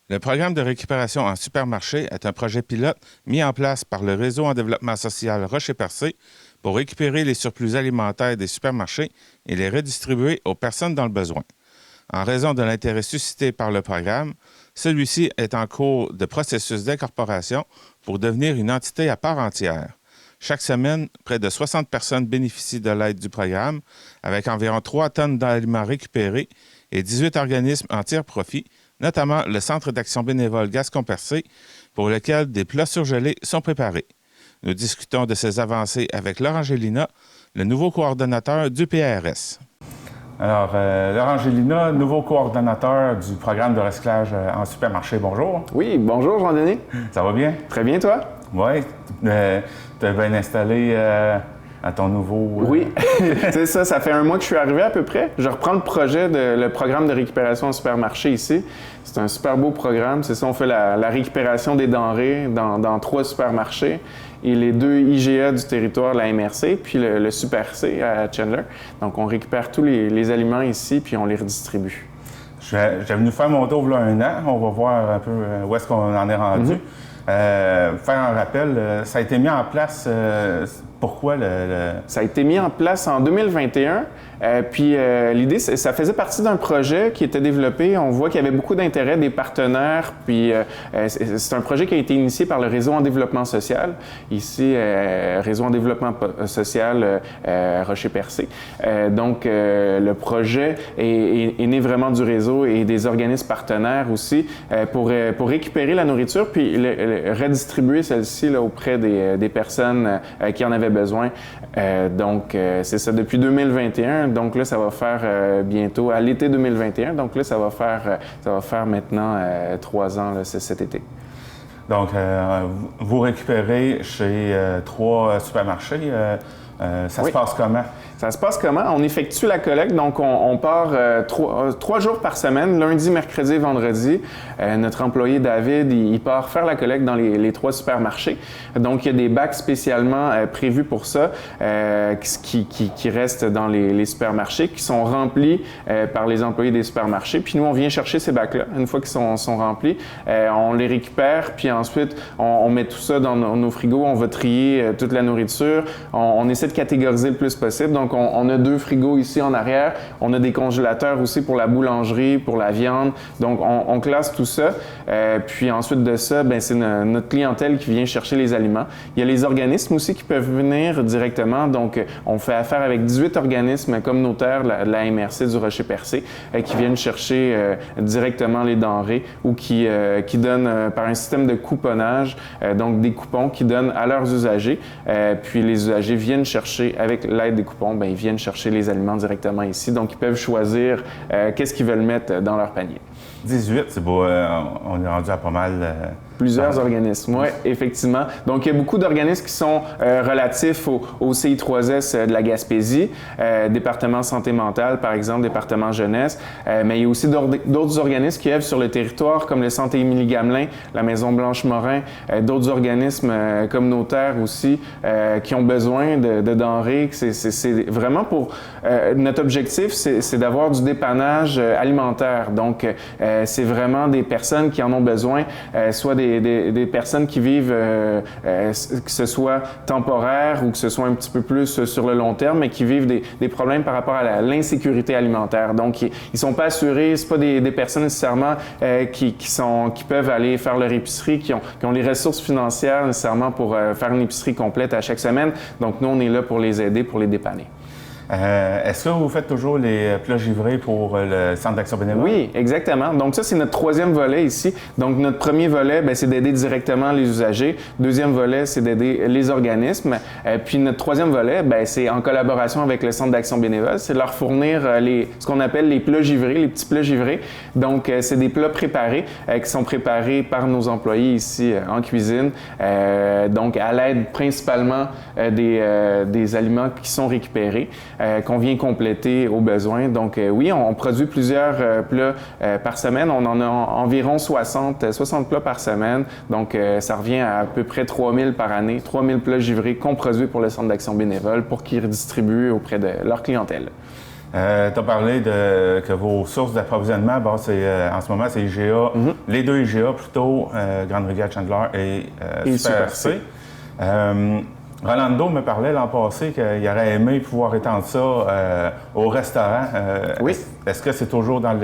Le programme de récupération en supermarché est un projet pilote mis en place par le Réseau en développement social Rocher-Percé pour récupérer les surplus alimentaires des supermarchés et les redistribuer aux personnes dans le besoin. En raison de l'intérêt suscité par le programme, celui-ci est en cours de processus d'incorporation pour devenir une entité à part entière. Chaque semaine, près de 60 personnes bénéficient de l'aide du programme, avec environ 3 tonnes d'aliments récupérés et 18 organismes en tirent profit, notamment le Centre d'action bénévole Gascon-Percé, pour lequel des plats surgelés sont préparés. Nous discutons de ces avancées avec Laurent Gélina, le nouveau coordonnateur du PRS. Alors, Laurent Gélina, nouveau coordonnateur du programme de recyclage en supermarché. Bonjour. Oui, bonjour Jean-Denis. Ça va bien? Très bien, toi? Oui. Tu es bien installé à ton nouveau... Oui, c'est ça. Ça fait un mois que je suis arrivé à peu près. Je reprends le programme de récupération en supermarché ici. C'est un super beau programme. C'est ça, on fait la récupération des denrées dans 3 supermarchés et les 2 IGA du territoire, la MRC, puis le Super C à Chandler. Donc, on récupère tous les aliments ici, puis on les redistribue. J'ai venu faire mon tour il y a 1 an. On va voir un peu où est-ce qu'on en est rendu. Faire un rappel, ça a été mis en place, pourquoi Ça a été mis en place en 2021. Puis l'idée, ça faisait partie d'un projet qui était développé. On voit qu'il y avait beaucoup d'intérêt des partenaires. Puis c'est un projet qui a été initié par le Réseau en développement social, ici, Réseau en développement social Rocher-Percé. Donc, le projet est né vraiment du réseau et des organismes partenaires aussi pour récupérer la nourriture puis redistribuer celle-ci là, auprès des personnes qui en avaient besoin. Donc, c'est ça depuis 2021. Donc là, ça va faire bientôt à l'été 2021. Donc là, ça va faire maintenant 3 ans là, cet été. Donc, vous récupérez chez 3 supermarchés. Ça se passe comment? Ça se passe comment? On effectue la collecte, donc on part 3 jours par semaine, lundi, mercredi, vendredi. Notre employé David, il part faire la collecte dans les 3 supermarchés. Donc, il y a des bacs spécialement prévus pour ça qui restent dans les supermarchés, qui sont remplis par les employés des supermarchés. Puis nous, on vient chercher ces bacs-là. Une fois qu'ils sont remplis, on les récupère, puis ensuite, on met tout ça dans nos frigos. On va trier toute la nourriture. On essaie de catégoriser le plus possible. Donc, on a 2 frigos ici en arrière. On a des congélateurs aussi pour la boulangerie, pour la viande. Donc, on classe tout ça. Puis ensuite de ça, c'est notre clientèle qui vient chercher les aliments. Il y a les organismes aussi qui peuvent venir directement. Donc, on fait affaire avec 18 organismes communautaires de la MRC du Rocher-Percé qui viennent chercher directement les denrées ou qui donnent par un système de couponnage, donc des coupons qui donnent à leurs usagers. Puis les usagers viennent chercher, avec l'aide des coupons, ils viennent chercher les aliments directement ici. Donc, ils peuvent choisir qu'est-ce qu'ils veulent mettre dans leur panier. 18, c'est beau. On est rendu à pas mal... Plusieurs organismes, oui, effectivement. Donc, il y a beaucoup d'organismes qui sont relatifs au CI3S de la Gaspésie, département santé mentale, par exemple, département jeunesse. Mais il y a aussi d'autres organismes qui œuvrent sur le territoire, comme le Centre Émilie-Gamelin, la Maison Blanche-Morin, d'autres organismes communautaires aussi qui ont besoin de denrées. C'est vraiment pour... notre objectif, c'est d'avoir du dépannage alimentaire. Donc, c'est vraiment des personnes qui en ont besoin, soit des personnes qui vivent, que ce soit temporaire ou que ce soit un petit peu plus sur le long terme, mais qui vivent des problèmes par rapport à l'insécurité alimentaire. Donc, ils sont pas assurés, c'est pas des personnes nécessairement qui peuvent aller faire leur épicerie, qui ont les ressources financières nécessairement pour faire une épicerie complète à chaque semaine. Donc, nous, on est là pour les aider, pour les dépanner. Est-ce que vous faites toujours les plats givrés pour le Centre d'action bénévole? Oui, exactement. Donc ça, c'est notre 3e volet ici. Donc notre premier volet, c'est d'aider directement les usagers. 2e volet, c'est d'aider les organismes. Puis notre 3e volet, c'est en collaboration avec le Centre d'action bénévole, c'est de leur fournir ce qu'on appelle les plats givrés, les petits plats givrés. Donc c'est des plats préparés qui sont préparés par nos employés ici en cuisine. Donc à l'aide principalement des aliments qui sont récupérés. Qu'on vient compléter aux besoins. Donc oui, on produit plusieurs plats par semaine. On en a environ 60 plats par semaine. Donc ça revient à peu près 3000 par année, 3000 plats givrés qu'on produit pour le Centre d'action bénévole pour qu'ils redistribuent auprès de leur clientèle. Tu as parlé que vos sources d'approvisionnement, en ce moment, c'est IGA, les deux IGA plutôt, Grande Rivière Chandler et Super C. Rolando me parlait l'an passé qu'il aurait aimé pouvoir étendre ça au restaurant. Oui. Est-ce que c'est toujours dans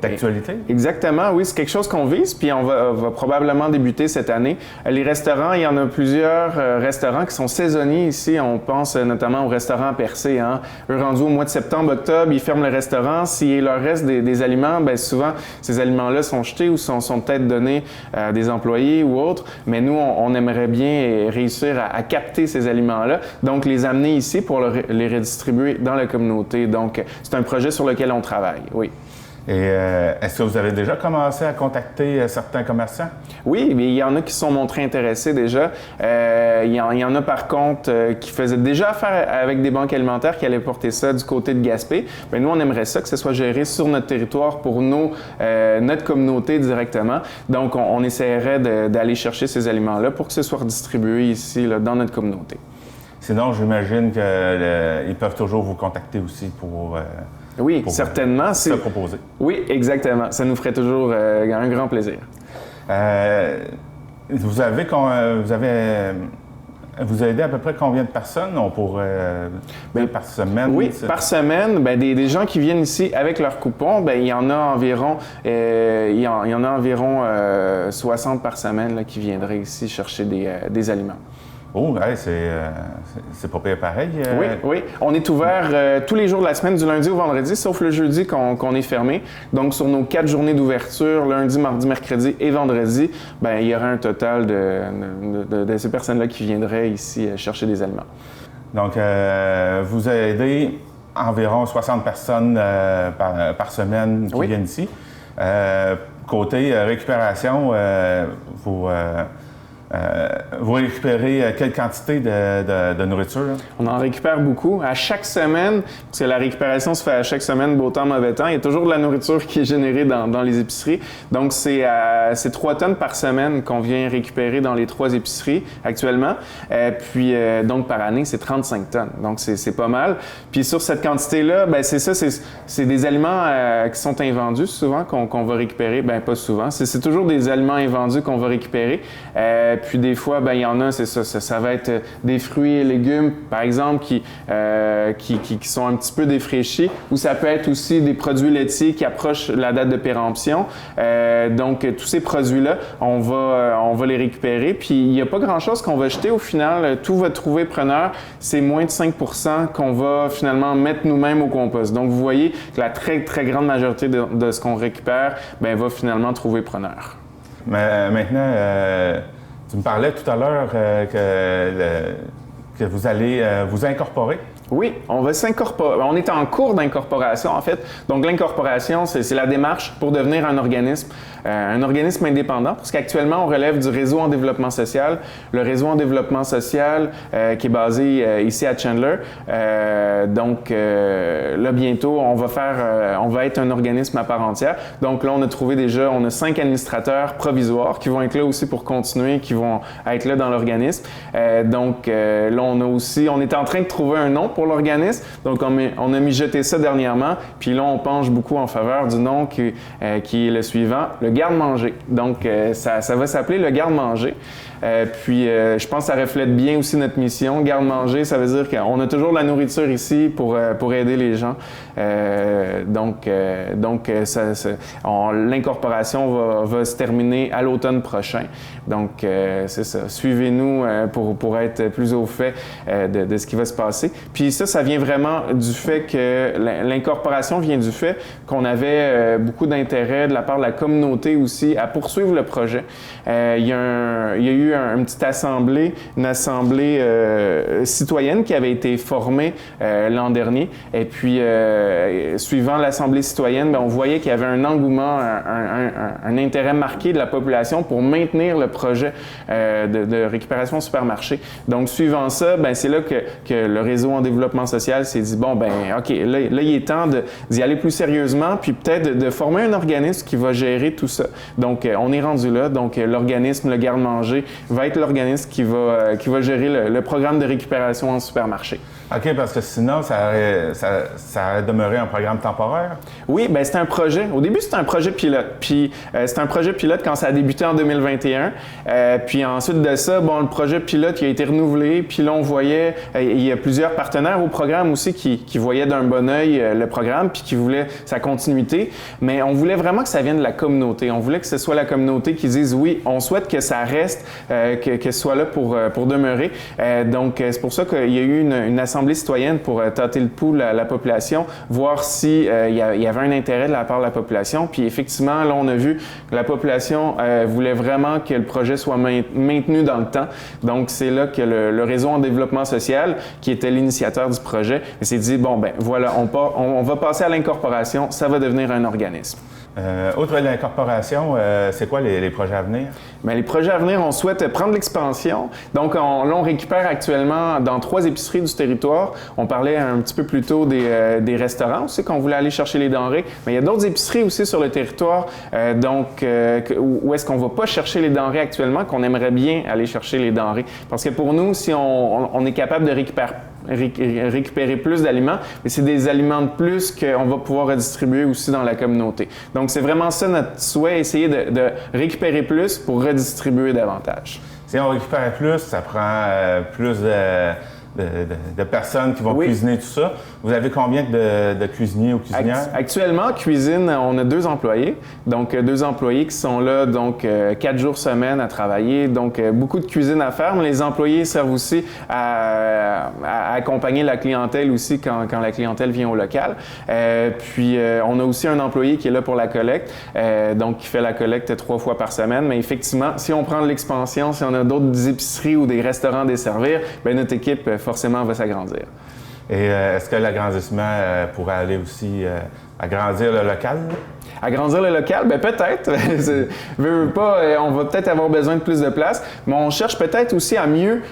d'actualité? Exactement, oui, c'est quelque chose qu'on vise, puis on va probablement débuter cette année. Les restaurants, il y en a plusieurs restaurants qui sont saisonniers ici. On pense notamment au restaurant Percé. Hein. Eux, rendus au mois de septembre, octobre, ils ferment le restaurant. S'il leur reste des aliments, bien souvent, ces aliments-là sont jetés ou sont peut-être donnés à des employés ou autres. Mais nous, on aimerait bien réussir à capter ces aliments-là, donc les amener ici pour les redistribuer dans la communauté. Donc, c'est un projet sur lequel on travaille, oui. Et est-ce que vous avez déjà commencé à contacter certains commerçants? Oui, mais il y en a qui se sont montrés intéressés déjà. Il y en a par contre qui faisaient déjà affaire avec des banques alimentaires qui allaient porter ça du côté de Gaspé. Mais nous, on aimerait ça que ce soit géré sur notre territoire pour notre communauté directement. Donc, on essaierait d'aller chercher ces aliments-là pour que ce soit redistribué ici, là, dans notre communauté. Sinon, j'imagine qu'ils peuvent toujours vous contacter aussi pour... Oui, certainement. Se proposer. Oui, exactement. Ça nous ferait toujours un grand plaisir. Vous avez aidé à peu près combien de personnes par semaine? Oui, par semaine, des gens qui viennent ici avec leur coupon, il y en a environ, 60 par semaine là, qui viendraient ici chercher des aliments. Oh, ouais, c'est pas pire pareil. Oui. On est ouvert tous les jours de la semaine, du lundi au vendredi, sauf le jeudi qu'on est fermé. Donc, sur nos 4 journées d'ouverture, lundi, mardi, mercredi et vendredi, il y aura un total de ces personnes-là qui viendraient ici chercher des aliments. Donc, vous aidez environ 60 personnes par semaine qui viennent ici. Côté récupération, vous récupérez quelle quantité de nourriture? Là? On en récupère beaucoup. À chaque semaine, parce que la récupération se fait à chaque semaine, beau temps, mauvais temps, il y a toujours de la nourriture qui est générée dans les épiceries. Donc, c'est 3 tonnes par semaine qu'on vient récupérer dans les 3 épiceries actuellement. Donc, par année, c'est 35 tonnes. Donc, c'est pas mal. Puis, sur cette quantité-là, c'est ça, c'est des aliments qui sont invendus souvent qu'on va récupérer. Pas souvent. C'est toujours des aliments invendus qu'on va récupérer. Puis des fois, il y en a, c'est ça va être des fruits et légumes, par exemple, qui sont un petit peu défraîchis, ou ça peut être aussi des produits laitiers qui approchent la date de péremption. Donc, tous ces produits-là, on va les récupérer. Puis, il n'y a pas grand-chose qu'on va jeter au final. Tout va trouver preneur. C'est moins de 5 % qu'on va finalement mettre nous-mêmes au compost. Donc, vous voyez que la très, très grande majorité de ce qu'on récupère, va finalement trouver preneur. Mais maintenant, tu me parlais tout à l'heure que vous allez vous incorporer. Oui, on va s'incorporer. On est en cours d'incorporation, en fait. Donc, l'incorporation, c'est la démarche pour devenir un organisme indépendant, parce qu'actuellement, on relève du réseau en développement social. Le réseau en développement social qui est basé ici à Chandler. Donc, là, bientôt, on va être un organisme à part entière. Donc, là, on a 5 administrateurs provisoires qui vont être là aussi pour continuer, qui vont être là dans l'organisme. Donc, là, on est en train de trouver un nom pour l'organisme. Donc, on a mijoté ça dernièrement. Puis là, on penche beaucoup en faveur du nom qui est le suivant, le garde-manger. Donc, ça va s'appeler le garde-manger. Puis, je pense que ça reflète bien aussi notre mission. Garde-manger, ça veut dire qu'on a toujours de la nourriture ici pour aider les gens. Donc, l'incorporation va se terminer à l'automne prochain. Donc, c'est ça. Suivez-nous pour être plus au fait de ce qui va se passer. Puis ça vient vraiment du fait que l'incorporation vient du fait qu'on avait beaucoup d'intérêt de la part de la communauté aussi à poursuivre le projet. Il y a eu une assemblée citoyenne qui avait été formée l'an dernier. Et puis, suivant l'assemblée citoyenne, on voyait qu'il y avait un engouement, un intérêt marqué de la population pour maintenir le projet de récupération supermarché. Donc, suivant ça, c'est là que le réseau en développement social s'est dit, OK, là, il est temps d'y aller plus sérieusement, puis peut-être de former un organisme qui va gérer tout ça. Donc, on est rendu là. Donc, l'organisme, le garde-manger, va être l'organisme qui va gérer le programme de récupération en supermarché. OK, parce que sinon, ça aurait demeuré un programme temporaire? Oui, bien, c'était un projet. Au début, c'était un projet pilote. Puis, c'était un projet pilote quand ça a débuté en 2021. Puis ensuite de ça, bon, le projet pilote il a été renouvelé. Puis là, on voyait, il y a plusieurs partenaires au programme aussi qui voyaient d'un bon œil le programme puis qui voulaient sa continuité. Mais on voulait vraiment que ça vienne de la communauté. On voulait que ce soit la communauté qui dise oui, on souhaite que ça reste, que ce soit là pour demeurer. Donc, c'est pour ça qu'il y a eu une assemblée citoyenne pour tâter le pouls à la population, voir si il y avait un intérêt de la part de la population. Puis effectivement, là, on a vu que la population voulait vraiment que le projet soit maintenu dans le temps. Donc, c'est là que le réseau en développement social, qui était l'initiateur du projet, s'est dit, bon, ben voilà, on va passer à l'incorporation, ça va devenir un organisme. Outre l'incorporation, c'est quoi les projets à venir? Bien, les projets à venir, on souhaite prendre l'expansion. Donc, là, on récupère actuellement dans 3 épiceries du territoire. On parlait un petit peu plus tôt des restaurants aussi, qu'on voulait aller chercher les denrées. Mais il y a d'autres épiceries aussi sur le territoire, où est-ce qu'on ne va pas chercher les denrées actuellement, qu'on aimerait bien aller chercher les denrées. Parce que pour nous, si on est capable de récupérer plus d'aliments, mais c'est des aliments de plus qu'on va pouvoir redistribuer aussi dans la communauté. Donc, c'est vraiment ça notre souhait, essayer de récupérer plus pour redistribuer davantage. Si on récupère plus, ça prend plus de personnes qui vont cuisiner tout ça. Vous avez combien de cuisiniers ou cuisinières? Actuellement, cuisine, on a 2 employés. Donc, 2 employés qui sont là, donc 4 jours semaine à travailler. Donc, beaucoup de cuisine à faire. Mais les employés servent aussi à accompagner la clientèle aussi quand la clientèle vient au local. Puis, on a aussi un employé qui est là pour la collecte, donc qui fait la collecte 3 fois par semaine. Mais effectivement, si on prend de l'expansion, si on a d'autres épiceries ou des restaurants à desservir, bien, notre équipe forcément va s'agrandir. Et est-ce que l'agrandissement pourrait aller aussi agrandir le local? Agrandir le local? Bien, peut-être. Veux pas, on va peut-être avoir besoin de plus de place, mais on cherche peut-être aussi à mieux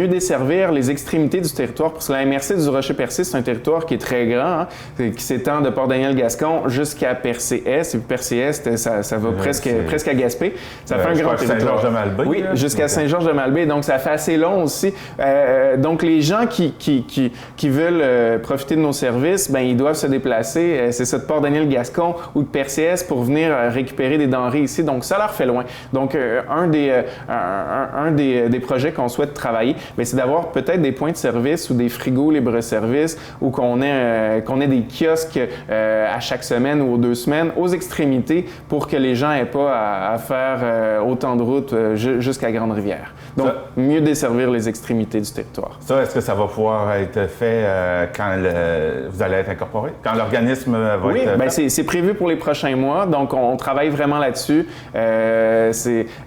desservir les extrémités du territoire. Parce que la MRC du Rocher-Percé, c'est un territoire qui est très grand, hein, qui s'étend de Port-Daniel-Gascon jusqu'à Percé-Est. Et puis Percé-Est, ça va presque à Gaspé. Ça fait un grand territoire. Saint-Georges-de-Malbaie. Oui, jusqu'à Saint-Georges-de-Malbaie. Donc, ça fait assez long aussi. Donc, les gens qui veulent profiter de nos services, ben ils doivent se déplacer. C'est ça, de Port-Daniel-Gascon ou de Percé-Est pour venir récupérer des denrées ici. Donc, ça leur fait loin. Donc, un des projets qu'on souhaite travailler, c'est d'avoir peut-être des points de service ou des frigos libre-service ou qu'on ait des kiosques à chaque semaine ou aux 2 semaines aux extrémités pour que les gens n'aient pas à faire autant de route jusqu'à Grande-Rivière. Donc, mieux desservir les extrémités du territoire. Ça, est-ce que ça va pouvoir être fait quand vous allez être incorporé? Quand l'organisme va être fait? Oui, c'est prévu pour les prochains mois. Donc, on travaille vraiment là-dessus.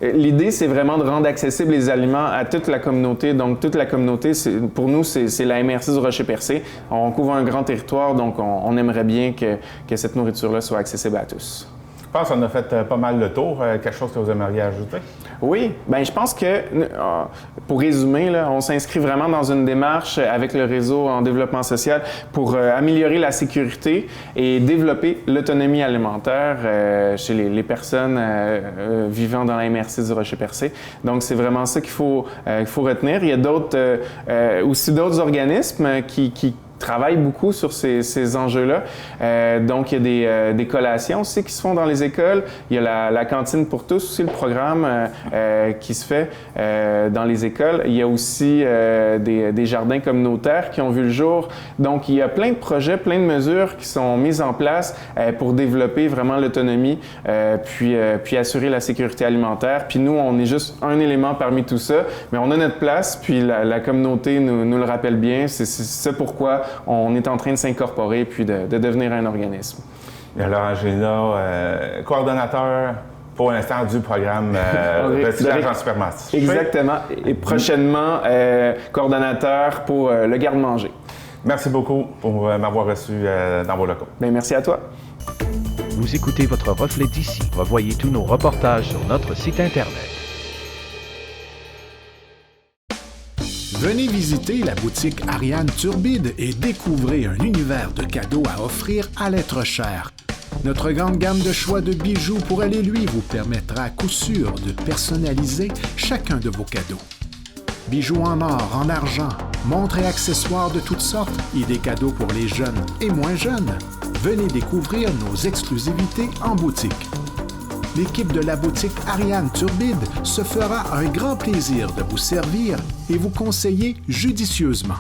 L'idée, c'est vraiment de rendre accessibles les aliments à toute la communauté. Donc, toute la communauté, pour nous, c'est la MRC du Rocher-Percé. On couvre un grand territoire, donc on aimerait bien que cette nourriture-là soit accessible à tous. Je pense qu'on a fait pas mal le tour. Quelque chose que vous aimeriez ajouter? Oui, bien, je pense que, pour résumer, là, on s'inscrit vraiment dans une démarche avec le réseau en développement social pour améliorer la sécurité et développer l'autonomie alimentaire chez les personnes vivant dans la MRC du Rocher-Percé. Donc, c'est vraiment ça qu'il faut retenir. Il y a aussi d'autres organismes qui travaille beaucoup sur ces enjeux-là. Donc, il y a des collations aussi qui se font dans les écoles. Il y a la cantine pour tous aussi, le programme qui se fait dans les écoles. Il y a aussi des jardins communautaires qui ont vu le jour. Donc, il y a plein de projets, plein de mesures qui sont mises en place pour développer vraiment l'autonomie puis assurer la sécurité alimentaire. Puis nous, on est juste un élément parmi tout ça, mais on a notre place, puis la communauté nous le rappelle bien. C'est pourquoi on est en train de s'incorporer puis de devenir un organisme. Et alors, Angela, coordonnateur pour l'instant du programme recyclage en supermarché. Exactement. Et prochainement, coordonnateur pour le garde-manger. Merci beaucoup pour m'avoir reçu dans vos locaux. Bien, merci à toi. Vous écoutez votre reflet d'ici. Revoyez tous nos reportages sur notre site Internet. Venez visiter la boutique Ariane Turbide et découvrez un univers de cadeaux à offrir à l'être cher. Notre grande gamme de choix de bijoux pour aller lui vous permettra à coup sûr de personnaliser chacun de vos cadeaux. Bijoux en or, en argent, montres et accessoires de toutes sortes et des cadeaux pour les jeunes et moins jeunes. Venez découvrir nos exclusivités en boutique. L'équipe de la boutique Ariane Turbide se fera un grand plaisir de vous servir et vous conseiller judicieusement.